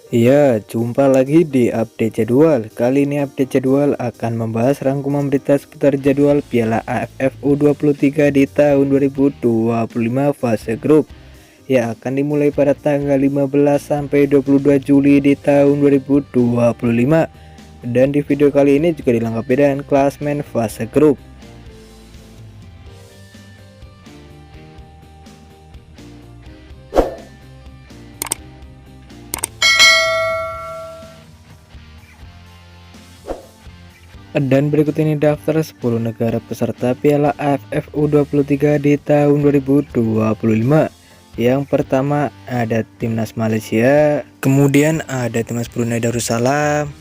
Ya, jumpa lagi di update jadwal. Kali ini update jadwal akan membahas rangkuman berita seputar jadwal Piala AFF U23 di tahun 2025 fase grup. Ya, akan dimulai pada tanggal 15 sampai 22 Juli di tahun 2025. Dan di video kali ini juga dilengkapi dengan klasmen fase grup. Dan berikut ini daftar 10 negara peserta Piala AFF U23 di tahun 2025. Yang pertama ada timnas Malaysia, kemudian ada timnas Brunei Darussalam,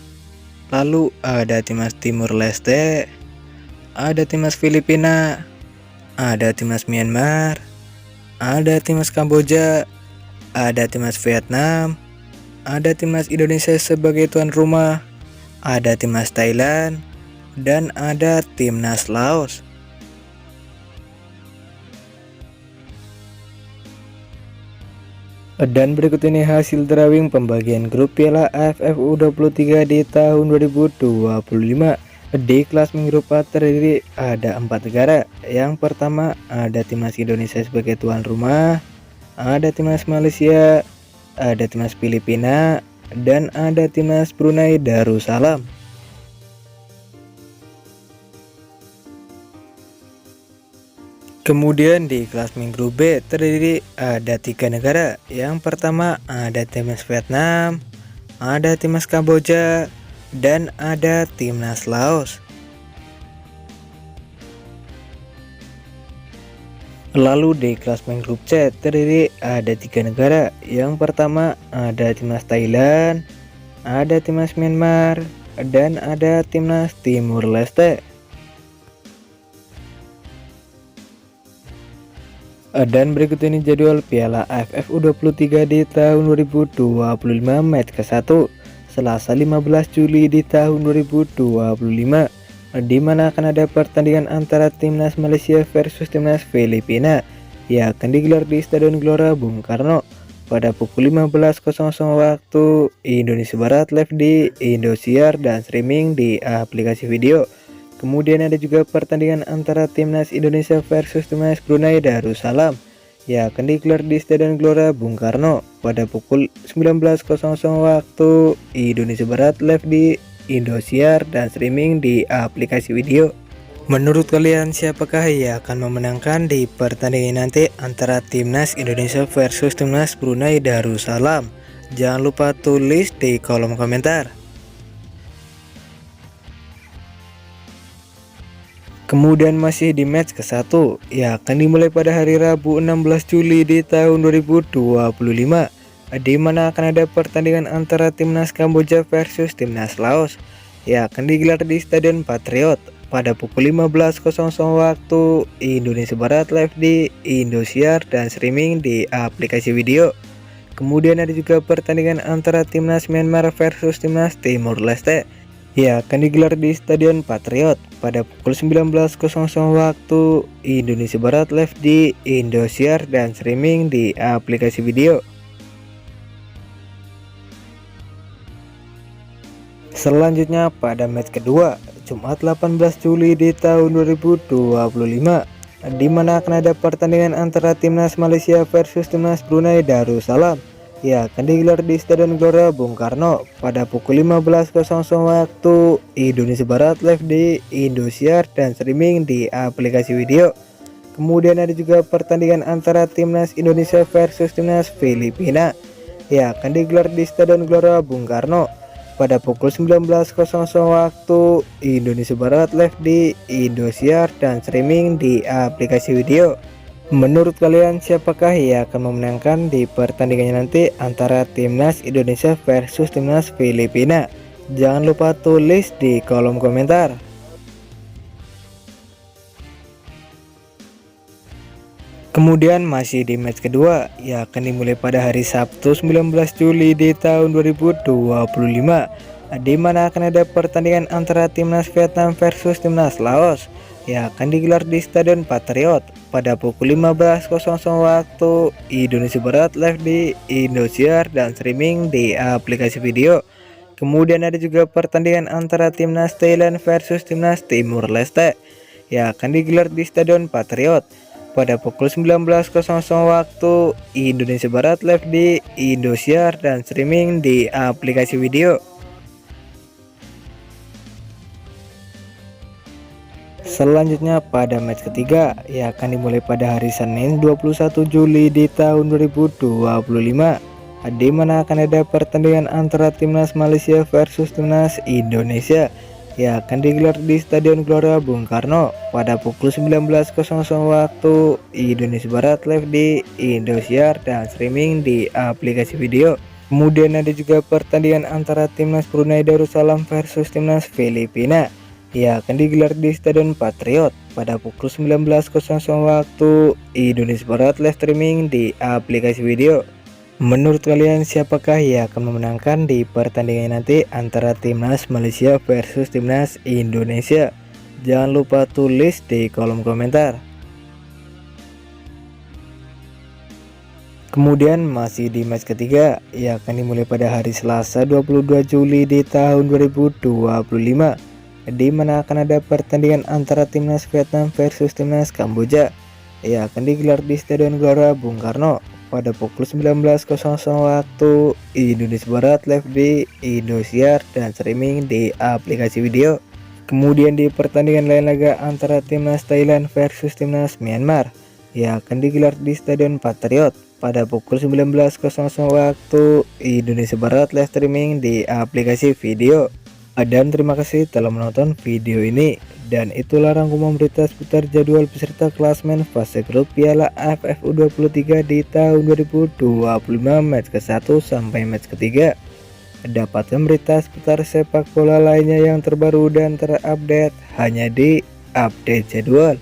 lalu ada timnas Timur Leste, ada timnas Filipina, ada timnas Myanmar, ada timnas Kamboja, ada timnas Vietnam, ada timnas Indonesia sebagai tuan rumah, ada timnas Thailand, dan ada timnas Laos. Dan berikut ini hasil drawing pembagian grup Piala AFF U23 di tahun 2025. Di klasmen grup A terdiri ada 4 negara. Yang pertama ada timnas Indonesia sebagai tuan rumah, ada timnas Malaysia, ada timnas Filipina, dan ada timnas Brunei Darussalam. Kemudian di klasmen grup B terdiri ada 3 negara. Yang pertama ada timnas Vietnam, ada timnas Kamboja, dan ada timnas Laos. Lalu di klasmen grup C terdiri ada 3 negara. Yang pertama ada timnas Thailand, ada timnas Myanmar, dan ada timnas Timur Leste. Dan berikut ini jadwal Piala AFF U23 di tahun 2025 match ke-1 Selasa 15 Juli di tahun 2025, di mana akan ada pertandingan antara timnas Malaysia versus timnas Filipina yang akan digelar di Stadion Gelora Bung Karno pada pukul 15.00 waktu Indonesia Barat, live di Indosiar dan streaming di aplikasi video. Kemudian ada juga pertandingan antara timnas Indonesia versus timnas Brunei Darussalam yang akan digelar di Stadion Gelora Bung Karno pada pukul 19.00 waktu Indonesia Barat, live di Indosiar dan streaming di aplikasi video. Menurut kalian siapakah yang akan memenangkan di pertandingan nanti antara timnas Indonesia versus timnas Brunei Darussalam? Jangan lupa tulis di kolom komentar. Kemudian masih di match ke-1 yang akan dimulai pada hari Rabu 16 Juli di tahun 2025, di mana akan ada pertandingan antara timnas Kamboja versus timnas Laos yang akan digelar di Stadion Patriot pada pukul 15.00 waktu Indonesia Barat, live di Indosiar dan streaming di aplikasi video. Kemudian ada juga pertandingan antara timnas Myanmar versus timnas Timur Leste ya akan digelar di Stadion Patriot pada pukul 19.00 waktu Indonesia Barat, live di Indosiar dan streaming di aplikasi video. Selanjutnya pada match kedua Jumat 18 Juli di tahun 2025, di mana akan ada pertandingan antara timnas Malaysia versus timnas Brunei Darussalam ya akan digelar di Stadion Gelora Bung Karno pada pukul 15.00 waktu Indonesia Barat, live di Indosiar dan streaming di aplikasi video. Kemudian ada juga pertandingan antara timnas Indonesia versus timnas Filipina ya akan digelar di Stadion Gelora Bung Karno pada pukul 19.00 waktu Indonesia Barat, live di Indosiar dan streaming di aplikasi video. Menurut kalian siapakah yang akan memenangkan di pertandingannya nanti antara timnas Indonesia versus timnas Filipina? Jangan lupa tulis di kolom komentar. Kemudian masih di match kedua yang akan dimulai pada hari Sabtu 19 Juli di tahun 2025, di mana akan ada pertandingan antara timnas Vietnam versus timnas Laos yang akan digelar di Stadion Patriot pada pukul 15.00 waktu Indonesia Barat, live di Indosiar dan streaming di aplikasi video. Kemudian ada juga pertandingan antara Timnas Thailand versus Timnas Timur Leste yang akan digelar di Stadion Patriot pada pukul 19.00 waktu Indonesia Barat, live di Indosiar dan streaming di aplikasi video. Selanjutnya pada match ketiga yang akan dimulai pada hari Senin 21 Juli di tahun 2025, di mana akan ada pertandingan antara Timnas Malaysia versus Timnas Indonesia yang akan digelar di Stadion Gelora Bung Karno pada pukul 19.00 waktu Indonesia Barat, live di Indosiar dan streaming di aplikasi video. Kemudian ada juga pertandingan antara Timnas Brunei Darussalam versus Timnas Filipina yang akan digelar di Stadion Patriot pada pukul 19.00 waktu Indonesia Barat, live streaming di aplikasi video. Menurut kalian siapakah yang akan memenangkan di pertandingan nanti antara Timnas Malaysia versus Timnas Indonesia? Jangan lupa tulis di kolom komentar. Kemudian masih di match ketiga yang akan dimulai pada hari Selasa 22 Juli di tahun 2025, di mana akan ada pertandingan antara Timnas Vietnam versus Timnas Kamboja yang akan digelar di Stadion Gelora Bung Karno pada pukul 19.00 waktu Indonesia Barat, live di Indosiar dan streaming di aplikasi video. Kemudian di pertandingan lain laga antara Timnas Thailand versus Timnas Myanmar yang akan digelar di Stadion Patriot pada pukul 19.00 waktu Indonesia Barat, live streaming di aplikasi video. Dan terima kasih telah menonton video ini, dan itulah rangkuman berita seputar jadwal peserta klasmen fase grup Piala AFF U23 di tahun 2025 match ke-1 sampai match ke-3. Dapatkan berita seputar sepak bola lainnya yang terbaru dan terupdate hanya di Update Jadwal.